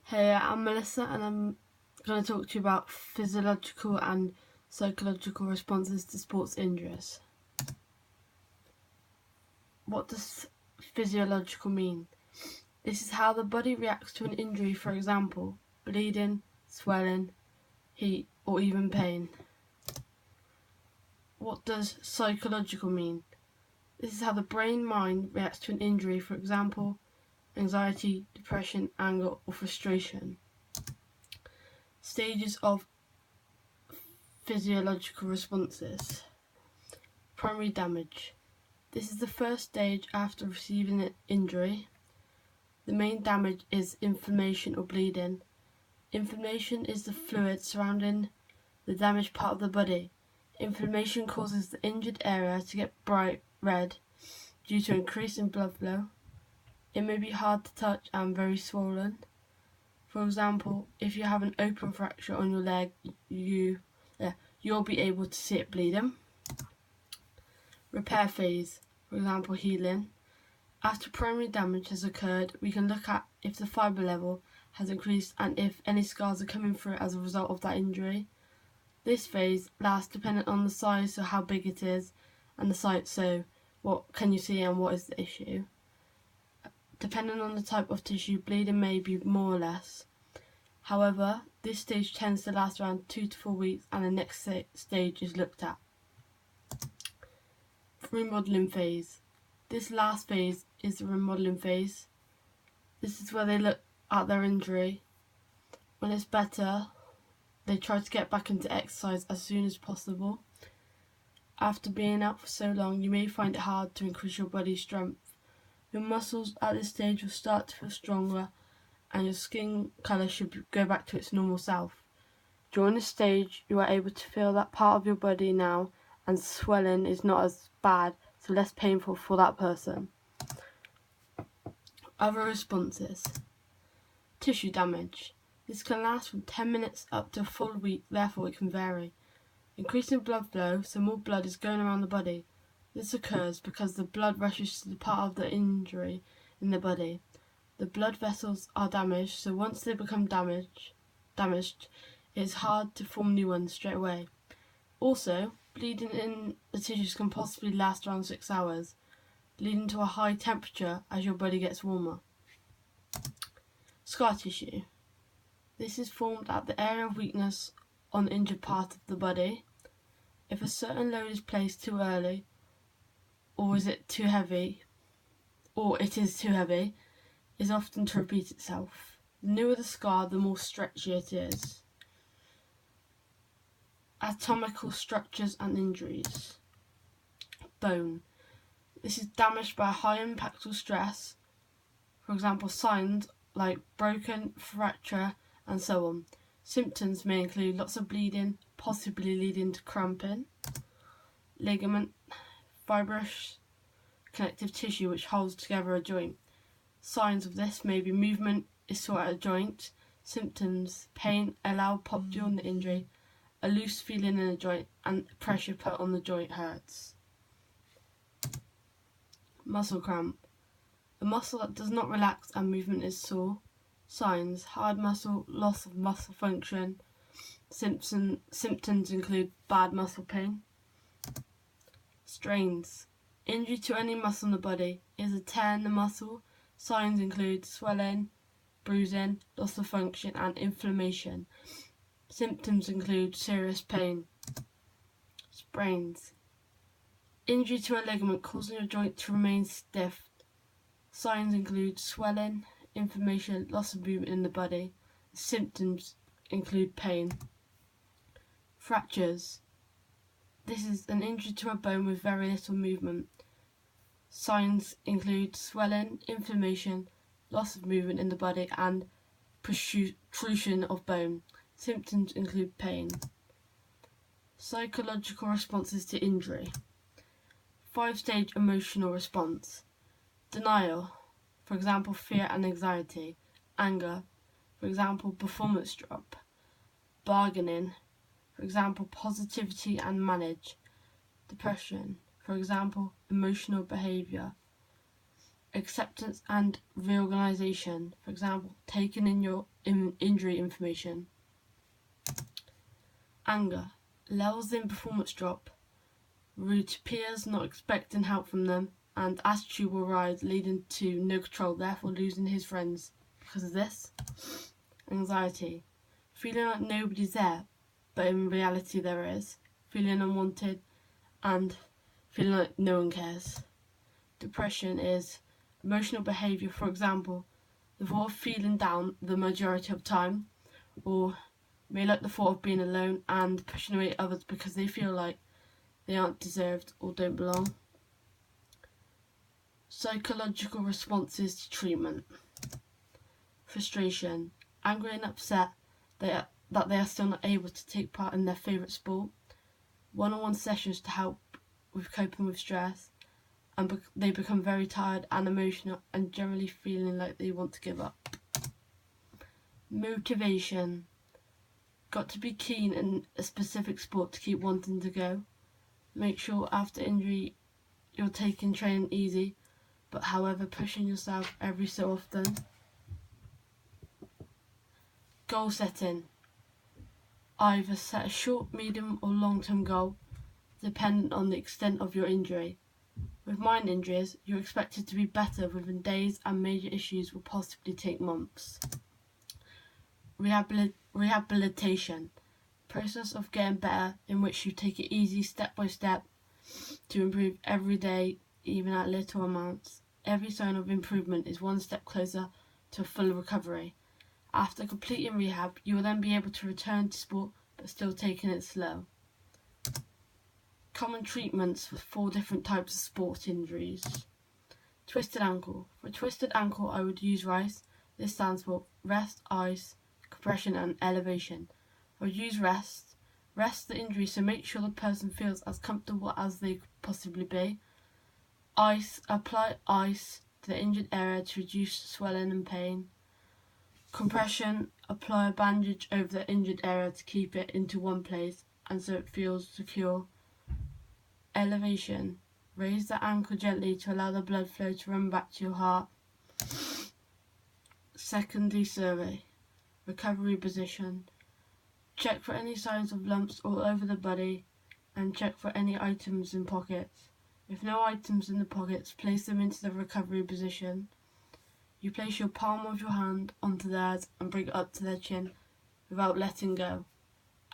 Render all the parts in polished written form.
Hey, I'm Melissa and I'm going to talk to you about physiological and psychological responses to sports injuries. What does physiological mean? This is how the body reacts to an injury, for example, bleeding, swelling, heat, or even pain. What does psychological mean? This is how the brain-mind reacts to an injury, for example, anxiety, depression, anger, or frustration. Stages of physiological responses. Primary damage. This is the first stage after receiving an injury. The main damage is inflammation or bleeding. Inflammation is the fluid surrounding the damaged part of the body. Inflammation causes the injured area to get bright red due to increase in blood flow. It may be hard to touch and very swollen. For example, if you have an open fracture on your leg, you'll be able to see it bleeding. Repair phase, for example, healing. After primary damage has occurred, we can look at if the fibre level has increased and if any scars are coming through as a result of that injury. This phase lasts dependent on the size, so how big it is, and the site, so what can you see and what is the issue. Depending on the type of tissue, bleeding may be more or less. However, this stage tends to last around 2 to 4 weeks and the next stage is looked at. Remodeling phase. This last phase is the remodeling phase. This is where they look at their injury. When it's better, they try to get back into exercise as soon as possible. After being out for so long, you may find it hard to increase your body's strength. Your muscles at this stage will start to feel stronger and your skin colour should go back to its normal self. During this stage, you are able to feel that part of your body now, and swelling is not as bad, so less painful for that person. Other responses. Tissue damage. This can last from 10 minutes up to a full week, therefore it can vary. Increasing blood flow, so more blood is going around the body. This occurs because the blood rushes to the part of the injury in the body. The blood vessels are damaged, so once they become damaged, it is hard to form new ones straight away. Also, bleeding in the tissues can possibly last around 6 hours, leading to a high temperature as your body gets warmer. Scar tissue. This is formed at the area of weakness on the injured part of the body. If a certain load is placed too early, or it is too heavy, is often to repeat itself. The newer the scar, the more stretchy it is. Anatomical structures and injuries. Bone. This is damaged by high impactful stress, for example signs like broken, fracture and so on. Symptoms may include lots of bleeding, possibly leading to cramping. Ligament, fibrous connective tissue which holds together a joint. Signs of this may be movement is sore at a joint. Symptoms, pain, a loud pop during the injury, a loose feeling in a joint, and pressure put on the joint hurts. Muscle cramp. A muscle that does not relax and movement is sore. Signs, hard muscle, loss of muscle function. Symptoms include bad muscle pain. Strains. Injury to any muscle in the body is a tear in the muscle. Signs include swelling, bruising, loss of function and inflammation. Symptoms include serious pain. Sprains. Injury to a ligament causing your joint to remain stiff. Signs include swelling, inflammation, loss of movement in the body. Symptoms include pain. Fractures. This is an injury to a bone with very little movement. Signs include swelling, inflammation, loss of movement in the body and protrusion of bone. Symptoms include pain. Psychological responses to injury. 5-stage emotional response. Denial, for example fear and anxiety. Anger, for example performance drop. Bargaining, for example positivity and manage. Depression, for example emotional behaviour. Acceptance and reorganization. For example, taking in your injury information. Anger. Levels in performance drop. Rude to peers, not expecting help from them, and attitude will rise, leading to no control, therefore losing his friends because of this. Anxiety. Feeling like nobody's there, but in reality there is. Feeling unwanted and feeling like no one cares. Depression is emotional behaviour, for example, the thought of feeling down the majority of time, or may like the thought of being alone and pushing away others because they feel like they aren't deserved or don't belong. Psychological responses to treatment. Frustration. Angry and upset that they are still not able to take part in their favourite sport. One-on-one sessions to help with coping with stress, and they become very tired and emotional and generally feeling like they want to give up. Motivation. Got to be keen in a specific sport to keep wanting to go. Make sure after injury you're taking training easy, but however pushing yourself every so often. Goal setting. Either set a short, medium or long-term goal, dependent on the extent of your injury. With mind injuries, you're expected to be better within days and major issues will possibly take months. Rehabilitation. Process of getting better in which you take it easy step by step to improve every day, even at little amounts. Every sign of improvement is one step closer to a full recovery. After completing rehab, you will then be able to return to sport but still taking it slow. Common treatments for 4 different types of sport injuries. Twisted ankle. For twisted ankle, I would use RICE. This stands for rest, ice, compression and elevation. I would use rest. Rest the injury, so make sure the person feels as comfortable as they could possibly be. Ice. Apply ice to the injured area to reduce swelling and pain. Compression. Apply a bandage over the injured area to keep it into one place and so it feels secure. Elevation. Raise the ankle gently to allow the blood flow to run back to your heart. Secondary survey. Recovery position. Check for any signs of lumps all over the body and check for any items in pockets. If no items in the pockets, place them into the recovery position. You place your palm of your hand onto theirs and bring it up to their chin without letting go.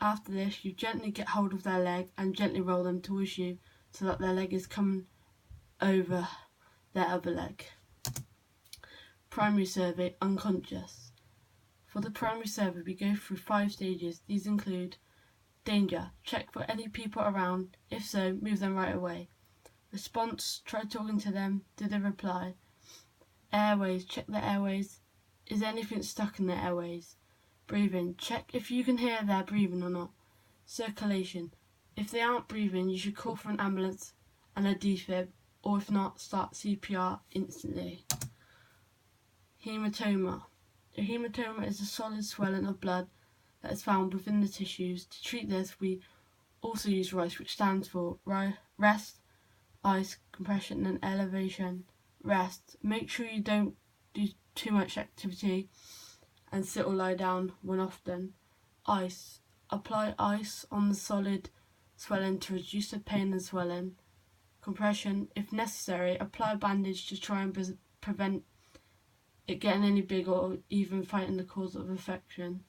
After this, you gently get hold of their leg and gently roll them towards you so that their leg is coming over their other leg. Primary survey, unconscious. For the primary survey, we go through 5 stages. These include danger. Check for any people around. If so, move them right away. Response. Try talking to them. Do they reply? Airways. Check the airways. Is anything stuck in the airways? Breathing. Check if you can hear their breathing or not. Circulation. If they aren't breathing, you should call for an ambulance and a defib, or if not, start CPR instantly. Hematoma. A hematoma is a solid swelling of blood that is found within the tissues. To treat this, we also use RICE, which stands for rest, ice, compression and elevation. Rest. Make sure you don't do too much activity and sit or lie down when often. Ice. Apply ice on the solid swelling to reduce the pain and swelling. Compression. If necessary, apply a bandage to try and prevent it getting any bigger or even fighting the cause of infection.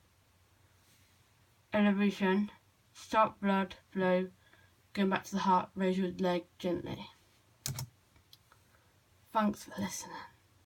Elevation. Stop blood flow. Going back to the heart, raise your leg gently. Thanks for listening.